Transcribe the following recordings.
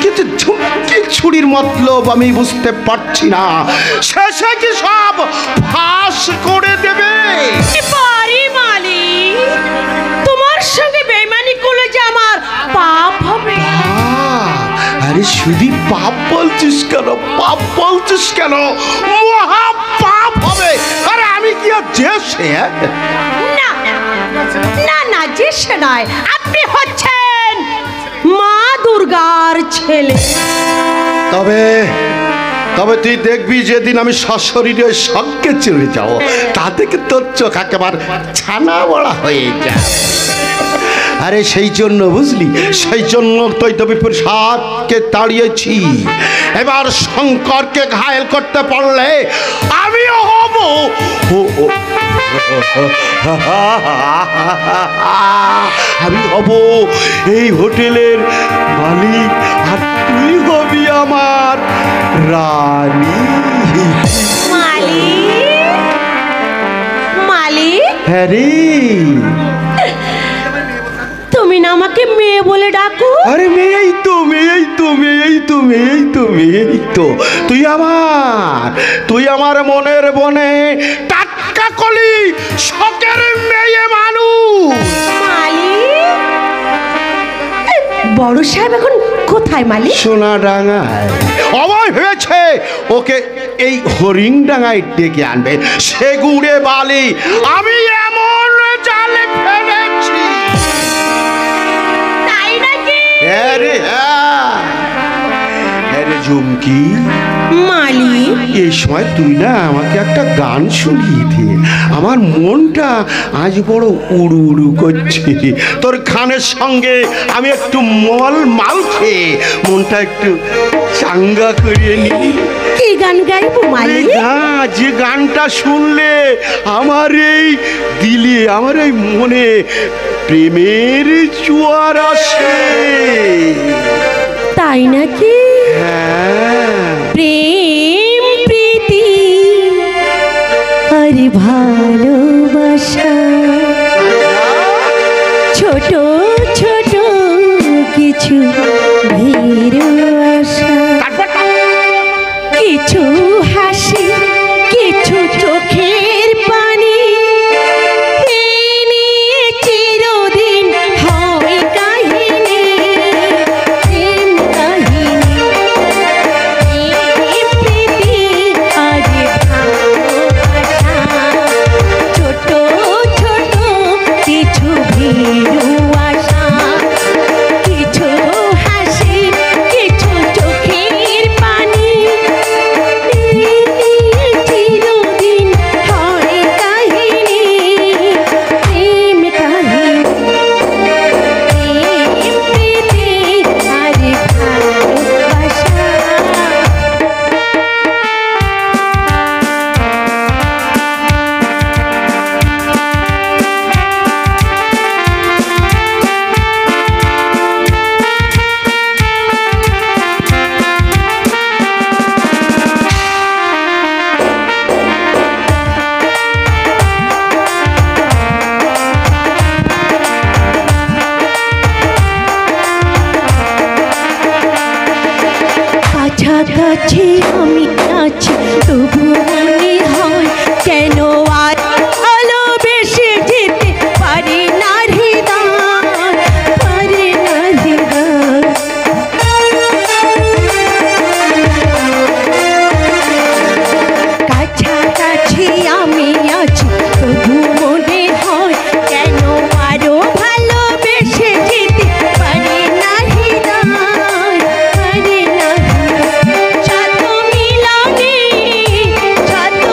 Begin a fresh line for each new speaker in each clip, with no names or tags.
কিন্তু ঝুঁকি ছুরির মতলব আমি বুঝতে পারছি না। শেষে কি সব ফাঁস করে দেবে?
পারি মালিক, তোমার সঙ্গে বেইমানি করলে যে আমার পাপ হবে।
আরে শুধু পাপ বলছিস কেন? পাপ বলছিস কেন? মহা পাপ হবে। আরে আমি কি আর জেসে?
না না না, জেসে নয়, আপনি হচ্ছেন মা দুর্গার ছেলে।
তবে তবে তুই দেখবি যেদিন আমি সশরীরে স্বর্গে চলে যাও, তা থেকে তোর চোখ একেবারে ছানা বড়া হয়ে যায়। আরে সেই জন্য বুঝলি, সেই জন্য দৈতবীপুর সাতকে তাড়িয়েছি। এবার শঙ্করকে ঘায়েল করতে পারলে আমিও হব আমি হব এই হোটেলের মালিক, আর তুই হবি আমার রানী।
মালিক, মালিক,
হ্যাঁ রে,
তুমি না আমাকে মেয়ে বলে ডাকো?
আরে মেয়েই তো, মেয়েই তো, মেয়েই তো, মেয়েই তো, মেয়েই তো। তুই আমার মনের বনে টাটকা কলি শখের মেয়ে মানুষ।
মালিক, বড় সাহেব এখন কোথায় মালিক?
সোনাডাঙ্গায়। অময় হয়েছে, ওকে এই হরিংডাঙ্গায় ডেকে আনবে। সেগুড়ে বালি আমি এমন জালে ফেলেছি।
তাই নাকি?
হ্যাঁ রে, হ্যাঁ রে ঝুমকি।
মালিক,
এই সময় তুই না আমাকে একটা গান শুনিয়ে দে। আমার মনটা আজ বড় উড়ু উড়ু করছে। তোর গানের সঙ্গে আমি একটু মাল খেয়ে মনটা একটু চাঙ্গা করিয়ে নি।
কি গান গাইবো মালিক?
যে গানটা শুনলে আমার এই দিলে, আমার এই মনে প্রেমের জোয়ার আসে।
তাই নাকি?
হ্যাঁ,
প্রেম প্রীতি আর ভালোবাসা, ছোট ছোট কিছু ভীরু আশা, কিছু হাসি, কিছু চোখের পানি, এই নিয়ে চিরদিন হয় কাহিনী, প্রেম কাহিনী, প্রেম প্রীতি আর ভালোবাসা, ছোট ছোট কিছু ভীরু আশা, কিছু হাসি, কিছু চোখের পানি, চিরদিন হয় কাহিনী, প্রেম কাহিনী, প্রেম প্রীতি আর ভালোবাসা। কাছাকাছি আমি আছি, তবু মনে হয় কেন আর ভালোবেসে যেতে পারি না হৃদয়, পারি না হৃদয়। কাছাকাছি আমি আছি, তবু মনে হয় কেন আরো ভালোবেসে যেতে পারি না হৃদয়, পারি না হৃদয়। শত মিলনে, শত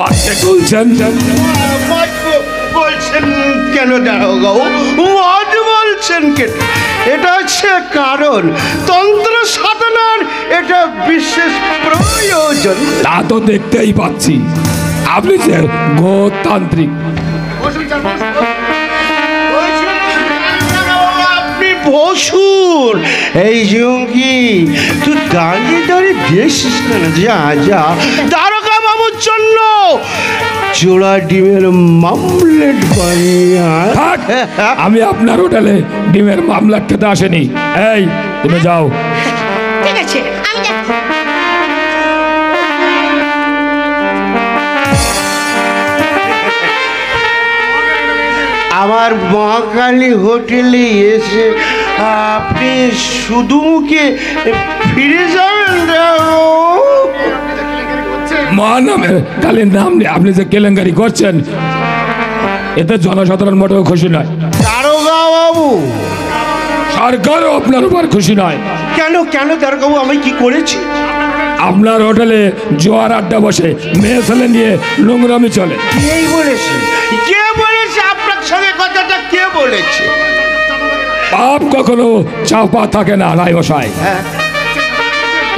মারতে বলছেন?
বলছেন কেন দারোগা মদ বলছেন কেন? এটা হচ্ছে কারণ তন্ত্র সাধনার এটা বিশেষ প্রয়োজন।
তা তো দেখতেই পাচ্ছি, আপনি যে গোতান্ত্রিক।
আপনি বসুন। এই জঙ্গি তুই দাঁড়িয়ে দাঁড়িয়ে দেখছিস কেন? যা যা দারোগা বাবুর জন্য চোড়া ডিমের মামলেট বানিয়ে আয়।
থাক, আমি আপনার হোটেলে ডিমের মামলা খেতে আসেনি। এই তুমি যাও।
ঠিক আছে, আমি যাচ্ছি।
আমার মহাকালী হোটেলে এসে আপনি শুধু মুখে ফিরে যাবেন না?
মহানামের কালীর নাম নিয়ে আপনি যে কেলেঙ্কারি করছেন, এতে জনসাধারণ মোটেও খুশি নয়।
দারোগা বাবু,
সরকারও আপনার উপর খুশি নয়।
কেন কেন দারোগা বাবু, আমি কি করেছি?
আপনার হোটেলে জোয়ার আড্ডা বসে, মেয়ে ছেলে নিয়ে নোংরামি চলে।
কে বলেছে? কে বলেছে আপনার সঙ্গে কথাটা? কে বলেছে?
পাপ কখনো চাপা থাকে না রায় মশাই।
হ্যাঁ,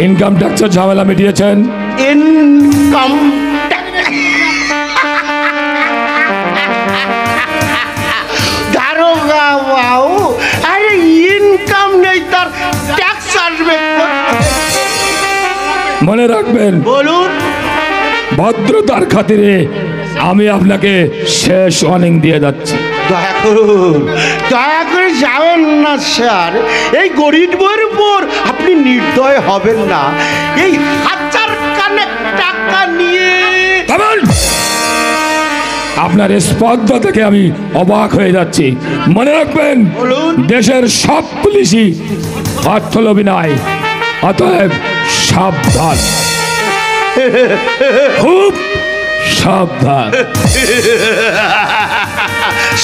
ইনকাম ট্যাক্সের ঝামেলা মিটিয়েছেন?
ইনকাম দারোগা বাবু, আরে ইনকাম নেই তার ট্যাক্স আসবে কোত্থেকে?
মনে রাখবেন,
বলুন।
ভদ্রতার খাতিরে আমি আপনাকে শেষ ওয়ার্নিং দিয়ে যাচ্ছি।
দয়া করে যাবেন না স্যার। এই গরিবের উপর আপনি নির্দয় হবেন না। এই হাজার খানেক টাকা নিয়ে
থামুন! আপনার স্পর্ধা থেকে আমি অবাক হয়ে যাচ্ছি। মনে রাখবেন,
বলুন।
দেশের সব পুলিশই অর্থলোভী নয়, অতএব সাবধান, খুব সাবধান।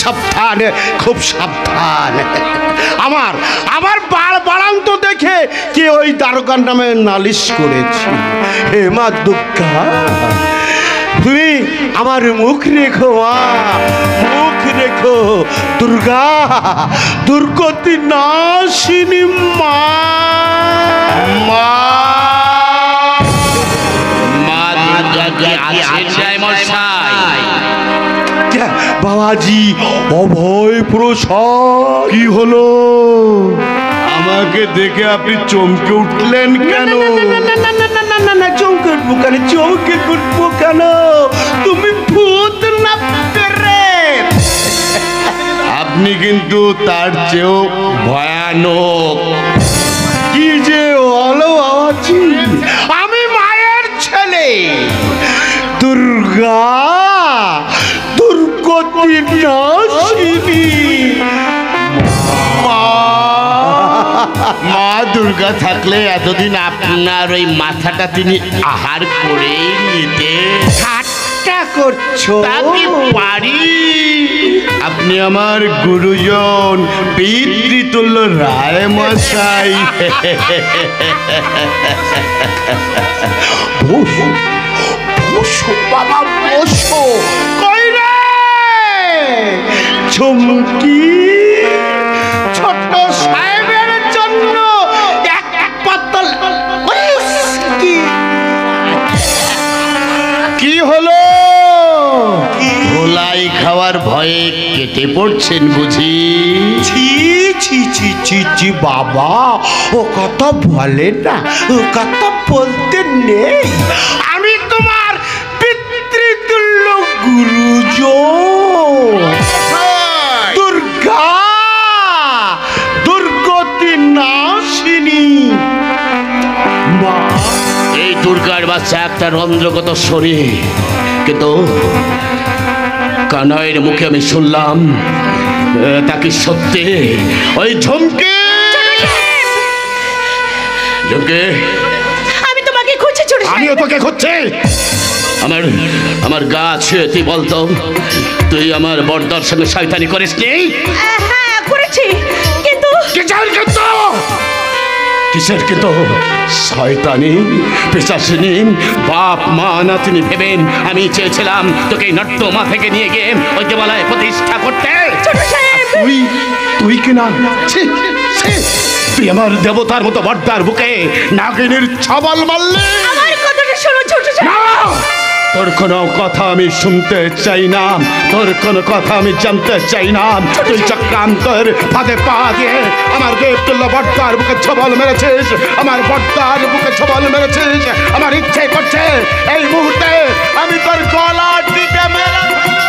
সাবধান, খুব সাবধান। আমার আমার বাড়ান্ত দেখে কে ওই দারোগার নামে নালিশ করেছে। হে মা দুর্গা, তুমি আমার মুখ রেখো মা, মুখ রেখো। দুর্গা, দুর্গতি নাশিনী মা। মা বাবাজি, অভয় প্রসাদ। কি হলো? আমাকে দেখে আপনি চমকে উঠলেন কেন? না, চমকে উঠবো কেন? চমকে উঠবো কেন? তুমি ভূত না প্রেত? আপনি কিন্তু তার চেয়েও ভয়ানক। কি যে বলো বাবাজি, আমি মায়ের ছেলে। দুর্গা, দুর্গতি নাশিনী
মা দুর্গা থাকলে এতদিন আপনার ওই মাথাটা তিনি আহার করে নিতে।
ঠাট্টা করছো?
তা কি পারি? আপনি আমার গুরুজন পিতৃতুল্য রায় মশাই।
বসো বসো বাবা, বসো। কই রে ঝুমকি? ছোট সাহেবের জন্য এক বোতল হুইস্কি। কি হলো?
ধোলাই খাওয়ার ভয়ে কেটে পড়ছেন বুঝি?
ছি ছি ছি ছি ছি বাবা, ও কথা বলে না, ও কথা বলতে নেই। আমি তোমার পিতৃতুল্য গুরুজন। দুর্গা, দুর্গতি নাশিনী মা।
এই দুর্গার বাচ্চা একটা রন্ধ্রগত শরীর, কিন্তু কানাইয়ের মুখে আমি শুনলাম তাকে সত্যি ওই ঝুমকে। ঝুমকে,
আমি তোমাকে খুঁজছি ছোট সাহেব।
আমিও তোকে খুঁজছি। আমার গা ছুঁয়ে তুই বলতো, তুই আমার বড়দার সঙ্গে শয়তানি করিস নি?
হ্যাঁ, করেছি, কিন্তু
কিসের কিন্তু শয়তানি পিশাচিনী বাপ মা না তিনি ভেবেন আমি চেয়েছিলাম তোকে এই নর্দমা থেকে নিয়ে গিয়ে ওই দেবালয়ে প্রতিষ্ঠা করতে।
ছোট সাহেব,
তুই কিনা ছি, ছি, তুই আমার দেবতার মতো বর্দার বুকে নাগিনীর ছবল মারলি।
আমার কথাটা শোনো ছোট সাহেব।
না, তোর কোনো কথা আমি শুনতে চাই না, তোর কোনো কথা আমি জানতে চাই না। তুই চক্রান্তর ফাঁদে পা দিয়ে আমার দেবতুল্য বর্দার বুকে ছবল মেরেছিস, আমার বর্দার বুকে ছবল মেরেছিস। আমার ইচ্ছে করছে এই মুহূর্তে আমি তোর গলা টিপে মেরে ফেলবো।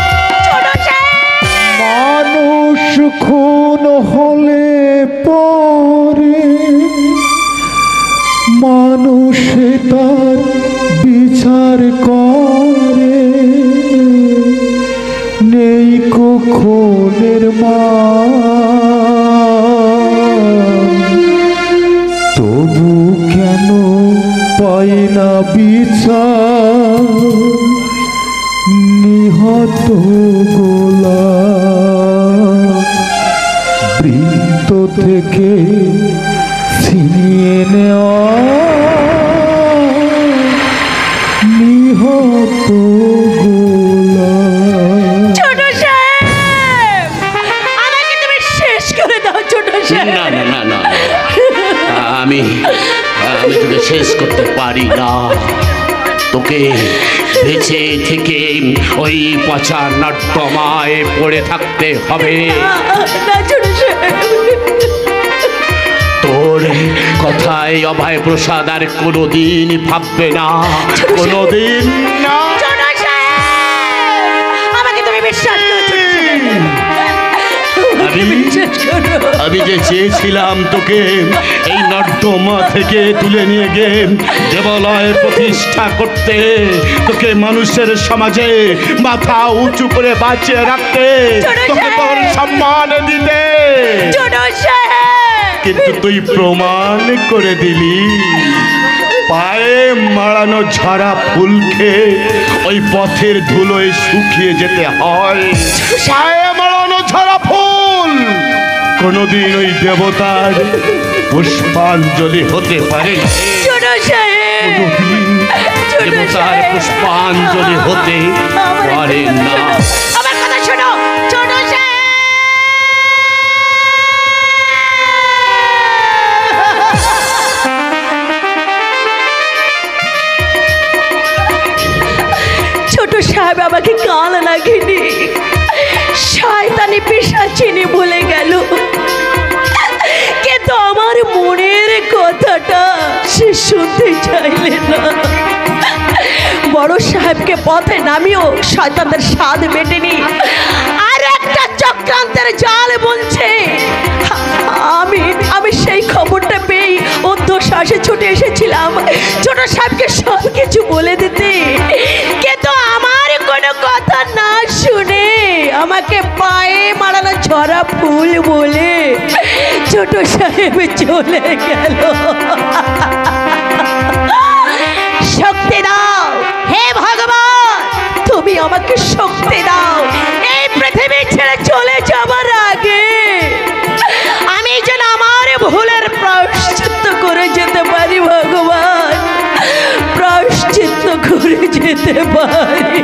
ছোট সাহেব,
মানুষ খুন হলে পরে মানুষে তার বিচার করে, নেই কখনের তবু কেন পাই না বিচার নিহত গোলা বৃত্ত থেকে ছিনিয়ে নেওয়া নিহত গোলা।
ছোট সাহেব, আমাকে তুমি শেষ করে দাও ছোট সাহেব।
না না না না, আমি তোকে শেষ করতে পারি না। তোকে বেঁচে থেকে ওই পচা নর্দমায় পড়ে থাকতে হবে।
না ছোট সাহেব,
তোর কথায় অভয় প্রসাদ আর কোনোদিন ভাববে না, কোনোদিন না।
ছোট সাহেব, আমাকে তুমি বিশ্বাস করো ছোট সাহেব।
আমি যে চেয়েছিলাম তোকে এই নর্দমা থেকে তুলে নিয়ে গিয়ে দেবালয়ে প্রতিষ্ঠা করতে, তোকে মানুষের সমাজে মাথা উঁচু করে বাঁচিয়ে রাখতে, তোকে তোর সম্মান দিতে,
ছোট সাহেব,
কিন্তু তুই প্রমাণ করে দিলি পায়ে মাড়ানো ঝরা ফুলকে ওই পথের ধুলোয় শুকিয়ে যেতে হয়। পায়ে মাড়ানো ঝরা ফুল কোনোদিন ওই দেবতার পুষ্পাঞ্জলি হতে পারে না।
ছোট সাহেব,
কোনোদিন দেবতার পুষ্পাঞ্জলি হতে পারে না।
আমার কথা শোনো ছোট সাহেব। ছোট সাহেব আমাকে কাল লাগেনি, শয়তানি পিশাচিনি বলে গেল, কিন্তু আমার মনের কথাটা সে শুনতে চাইলে না। বড় সাহেবকে পথে নামিও শয়তানদের স্বাদ মেটেনি, আর একটা চক্রান্তের জাল বুনছে। আমি সেই খবরটা পেয়ে অধ্যশ্বাসে ছুটে এসেছিলাম ছোট সাহেবকে সব কিছু বলে দিতে, কিন্তু আমার কোনো কথা না শুনে আমাকে পায়ে মারানো ঝরা ফুল বলে ছোট সাহেব চলে গেল। শক্তি দাও হে ভগবান, তুমি আমাকে শক্তি দাও এই পৃথিবী ছেড়ে চলে যাবার আগে আমি যেন আমার ভুলের প্রায়শ্চিত্ত করে যেতে পারি। ভগবান, প্রায়শ্চিত্ত করে যেতে পারি।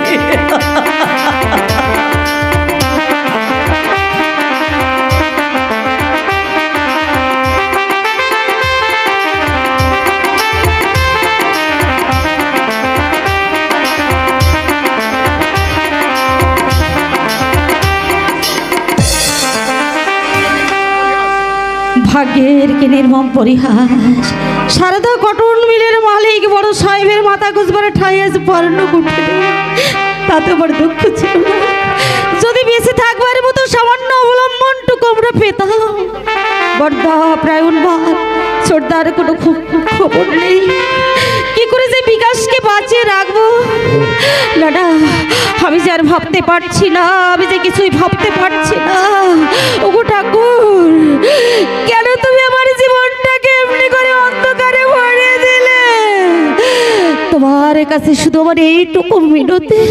ভাগ্যের কি নির্মম পরিহাস, সারদা কটন মিলের মালিক বড় সাহেবের মাথা গুজবারে ঠাইয়াছে পর্ণ কুঠে, তাতে বড় দুঃখ ছিল না। যদি বেঁচে থাকবার মতো সামান্য অবলম্বনটুকু আমরা পেতাম। বড়দা প্রায় উন্মাদ, ছোটদার কোনো খবর নেই। কি করে যে বিকাশকে বাঁচিয়ে রাখবো? না, আমি যে আর ভাবতে পারছি না, আমি যে কিছুই ভাবতে পারছি না। ওগো ঠাকুর, কেন তুমি আমার জীবনটাকে এমনি করে অন্ধকারে ভরিয়ে দিলে? তোমার কাছে শুধু আমার এইটুকু মিনতি,